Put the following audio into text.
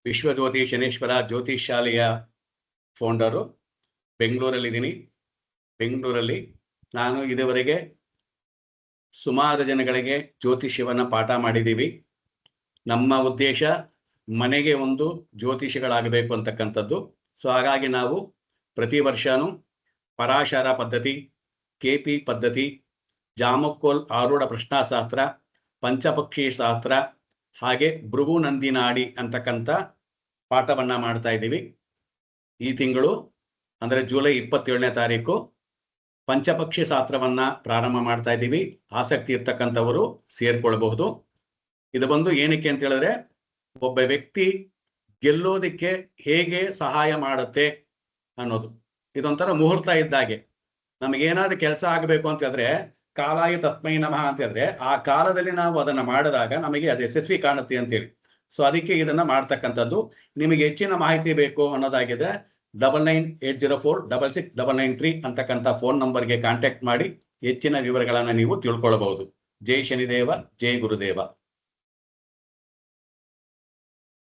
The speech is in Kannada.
ವಿಶ್ವಜ್ಯೋತಿ ಶನೇಶ್ವರ ಜ್ಯೋತಿಷ್ ಶಾಲೆಯ ಫೌಂಡರು. ಬೆಂಗಳೂರಲ್ಲಿದ್ದೀನಿ. ಬೆಂಗಳೂರಲ್ಲಿ ನಾನು ಇದುವರೆಗೆ ಸುಮಾರು ಜನಗಳಿಗೆ ಜ್ಯೋತಿಷ್ಯವನ್ನು ಪಾಠ ಮಾಡಿದ್ದೀವಿ. ನಮ್ಮ ಉದ್ದೇಶ ಮನೆಗೆ ಒಂದು ಜ್ಯೋತಿಷಿಗಳಾಗಬೇಕು ಅಂತಕ್ಕಂಥದ್ದು. ಸೊ ಹಾಗಾಗಿ ನಾವು ಪ್ರತಿ ವರ್ಷವೂ ಪರಾಶರ ಪದ್ಧತಿ, KP ಪದ್ಧತಿ, ಜಾಮಕ್ಕೋಲ್ ಆರೂಢ ಪ್ರಶ್ನಾಶಾಸ್ತ್ರ, ಪಂಚಪಕ್ಷಿ ಶಾಸ್ತ್ರ, ಹಾಗೆ ಭೃಗು ನಂದಿನಾಡಿ ಅಂತಕ್ಕಂಥ ಪಾಠವನ್ನು ಮಾಡ್ತಾ ಇದ್ದೀವಿ. ಈ ತಿಂಗಳು ಅಂದರೆ ಜುಲೈ 27ನೇ ತಾರೀಕು ಪಂಚಪಕ್ಷಿ ಶಾಸ್ತ್ರವನ್ನು ಪ್ರಾರಂಭ ಮಾಡ್ತಾ ಇದ್ದೀವಿ. ಆಸಕ್ತಿ ಇರ್ತಕ್ಕಂಥವರು ಸೇರ್ಕೊಳ್ಬಹುದು. ಇದು ಬಂದು ಏನಕ್ಕೆ ಅಂತ ಹೇಳಿದ್ರೆ, ಒಬ್ಬ ವ್ಯಕ್ತಿ ಗೆಲ್ಲೋದಕ್ಕೆ ಹೇಗೆ ಸಹಾಯ ಮಾಡುತ್ತೆ ಅನ್ನೋದು. ಇದೊಂಥರ ಮುಹೂರ್ತ ಇದ್ದಾಗೆ. ನಮಗೇನಾದ್ರೂ ಕೆಲಸ ಆಗಬೇಕು ಅಂತ ಹೇಳಿದ್ರೆ ಕಾಲಾಯ ತಸ್ಮೈ ನಮಃ ಅಂತ ಹೇಳಿದ್ರೆ ಆ ಕಾಲದಲ್ಲಿ ನಾವು ಅದನ್ನು ಮಾಡಿದಾಗ ನಮಗೆ ಅದು ಯಶಸ್ವಿ ಕಾಣುತ್ತೆ ಅಂತೇಳಿ. ಸೊ ಅದಕ್ಕೆ ಇದನ್ನು ಮಾಡ್ತಕ್ಕಂಥದ್ದು. ನಿಮಗೆ ಹೆಚ್ಚಿನ ಮಾಹಿತಿ ಬೇಕು ಅನ್ನೋದಾಗಿದ್ರೆ 9980466993 ಅಂತಕ್ಕಂಥ ಫೋನ್ ನಂಬರ್ಗೆ ಕಾಂಟ್ಯಾಕ್ಟ್ ಮಾಡಿ ಹೆಚ್ಚಿನ ವಿವರಗಳನ್ನು ನೀವು ತಿಳ್ಕೊಳ್ಬಹುದು. ಜೈ ಶನಿದೇವ, ಜೈ ಗುರುದೇವ.